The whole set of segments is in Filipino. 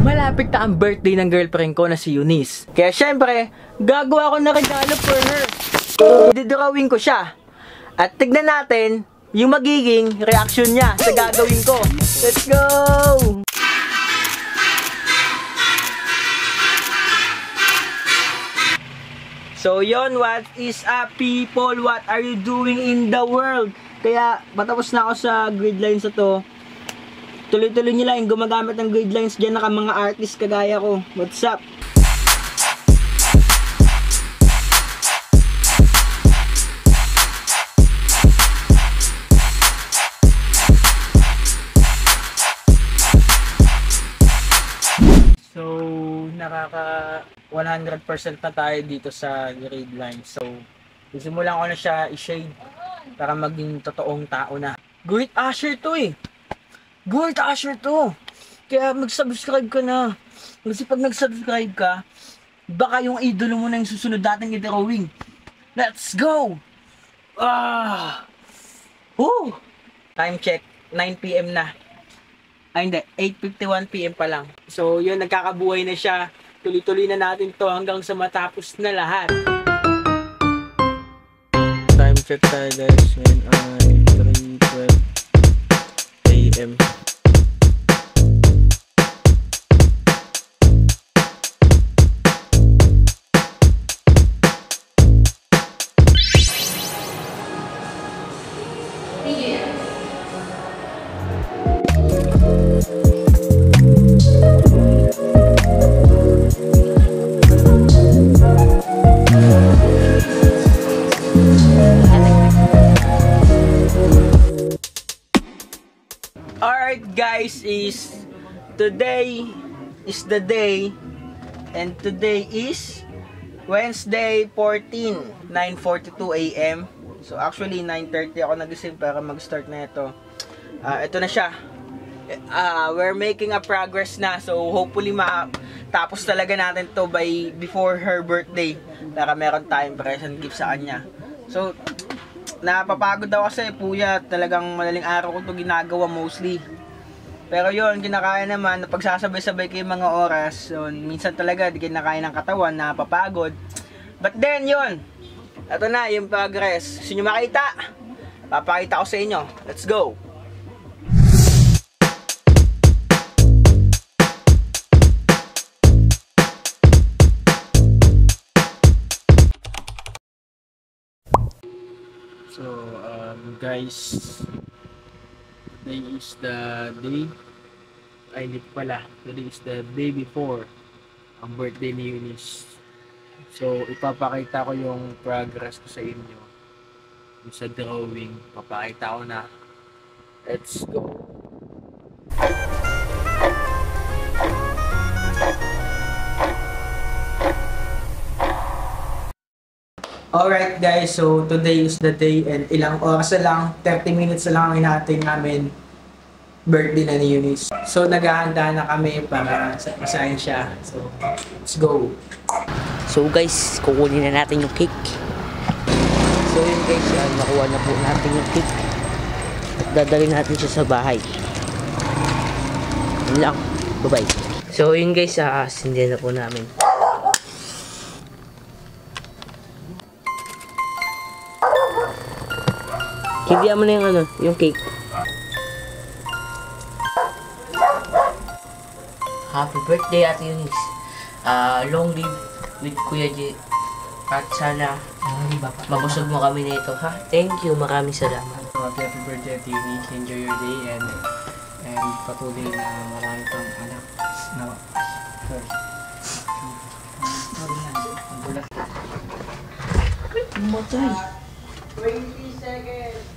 Malapit na ang birthday ng girlfriend ko na si Eunice. Kaya syempre, gagawa ko na regalo for her. Didrawing ko siya. At tignan natin yung magiging reaction niya sa gagawin ko. Let's go! So yon, what is up people? What are you doing in the world? Kaya patapos na ako sa grid lines na to. Tuloy-tuloy nyo lang yung gumagamit ng grid lines dyan naka mga artist kagaya ko. What's up? So, nakaka 100% na tayo dito sa grid line. So, simulan ko na siya i-shade para maging totoong tao na. Great Asher to eh! Great Asher to! Kaya mag-subscribe ka na. Kasi pag nag-subscribe ka, baka yung idolo mo na yung susunod dating i-drawing. Let's go! Time check, 9 PM na. Ay hindi, 8:51 PM pa lang. So yun, nagkakabuhay na siya. Tuloy-tuloy na natin to hanggang sa matapos na lahat. Time check tayo guys. Ngayon ay 3:12 AM. Alright guys, today is the day, and today is Wednesday 14, 9:42 AM. So actually 9:30 ako nagising para mag-start na ito. Ito na siya. We're making a progress na, so hopefully matapos talaga natin to before her birthday para meron tayong present gift sa kanya. So napapagod daw kasi puya, talagang madaling araw ko to ginagawa mostly. Pero yun, kinakaya naman, napagsasabay-sabay kayo mga oras. So, minsan talaga di kinakaya ng katawan, napapagod. But then yun, ito na yung progress. Gusto nyo makita? Papakita ko sa inyo. Let's go! So, guys, today is the day, ay hindi pala, today is the day before ang birthday ni Eunice. So, ipapakita ko yung progress ko sa inyo yung sa drawing. Papakita ko na. Let's go! Alright guys, so today is the day and ilang oras na lang, 30 minutes na lang ang hinahantay namin birthday na ni Eunice. So naghahanda na kami para isahin siya. So let's go! So guys, kukunin na natin yung cake. So yun guys, nakuha na po natin yung cake. At dadalhin natin siya sa bahay. Yun lang, bye bye. So yun guys, sindihan na po namin. Hindihan mo na yung yung cake. Happy birthday Ate Eunice. Long live with Kuya J. At sana mabusog mo kami nito, ha? Thank you, maraming salamat. Happy birthday Ate Eunice. Enjoy your day and patuloy na marami pang anak. No. Matay. 20 seconds.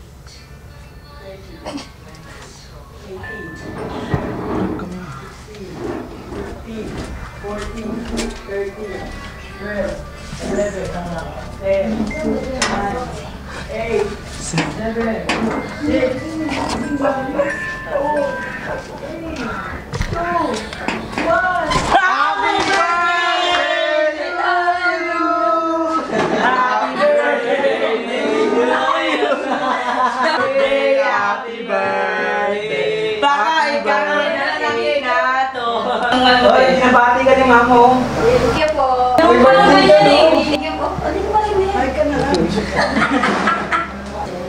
18, 14, 13, 12, 11, 10, 9, 8, 7, 6, 5, 4, 3, 2, 1. Happy birthday to you! Happy birthday to you! Happy birthday! Baka ikaw na lang inato! Hoy, nabati ka ni mama mo. Thank you po. Happy birthday ka, no? Thank you po. Hindi ko marinig. Ay ka na lang.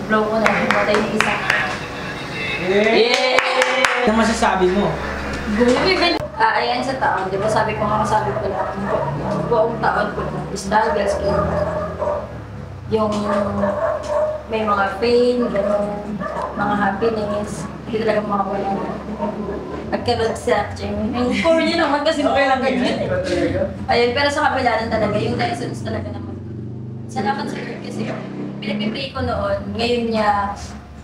Blow ko na. Matay na isa. Ano masasabi mo? Ayan sa taon, di ba sabi ko lang, buong taon ko na struggles ko. Yung may mga pain, gano'n, mga happiness, hindi talaga makawala na. Nagkaroon sa yung core niya naman kasi mga ganyan. Ayun, pero sa kabilaan talaga, yung lessons talaga naman. Salamat sa Lord kasi pinag-pray ko noon, ngayon niya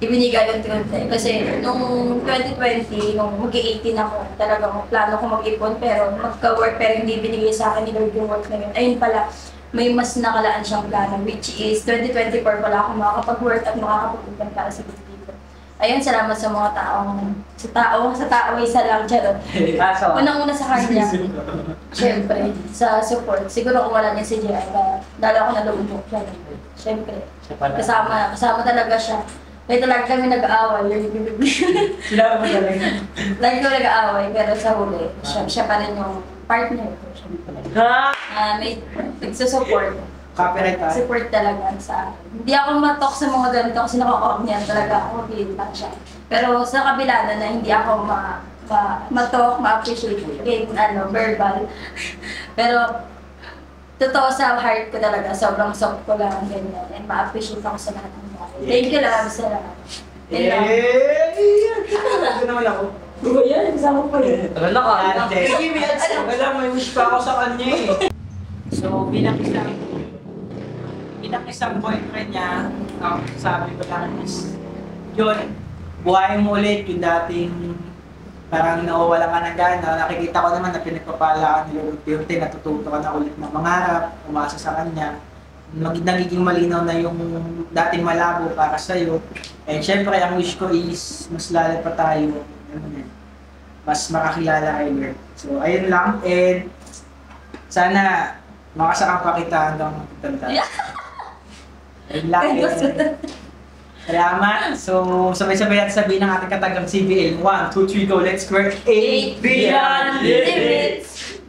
ibinigay yung tunay. Kasi nung 2020, nung mag-18 ako, talagang plano ko mag-ipon, pero magka-work, pero hindi binigay sa akin ni Lord yung work na yun. Ayun pala, may mas nakalaan siyang plano, which is 2024 pala ako makakapag-work at makakapag-ipon para sa dito. Ayun, salamat sa mga sa tao, isa lang, charot. Unang-una sa kanya, syempre, sa support. Siguro kung wala niya si Jai, lalo ako nalulunok siya. Syempre, kasama talaga siya. Kaya talaga kami nag-aaway. Sila ba talaga? Lagi ko nag-aaway, pero sa huli, siya pa rin yung partner ko. May nagsusupport. Copyright tayo. Support talaga sa akin. Hindi ako matok sa mga ganito kasi nakaka-off niyan talaga ako mag-iilang siya. Pero sa kabila na hindi ako matok, ma-appreciate game, verbal. Pero totoo sa heart ko talaga, sobrang soft ko lang ganyan. And ma-appreciate ako sa lahat ng bagay. Thank you lang sa lahat. Ito naman ako. Yan, kasama ko yun. Ano ka? Wala, may wish pa ako sa kanya eh. So, bilang isang boyfriend niya, sabi ko lang is, yun, buhayin mo ulit yung dating parang nawawala ka na gana. Nakikita ko naman na pinagpapalaan ni Lord unti-unti, natututo ka na ulit ng mangarap, umasa sa kanya. Nagiging malinaw na yung dating malabo para sa'yo. And syempre, ang wish ko is, mas lalo pa tayo, mas makakilala kay Lord. So, ayun lang. And sana makasakang pa kita hanggang magtanda. Ayun lang. Salamat. So, sabay-sabay natin sabihin ng ating katagang CBL. 1, 2, 3, go. Let's square 8 Beyond Limits!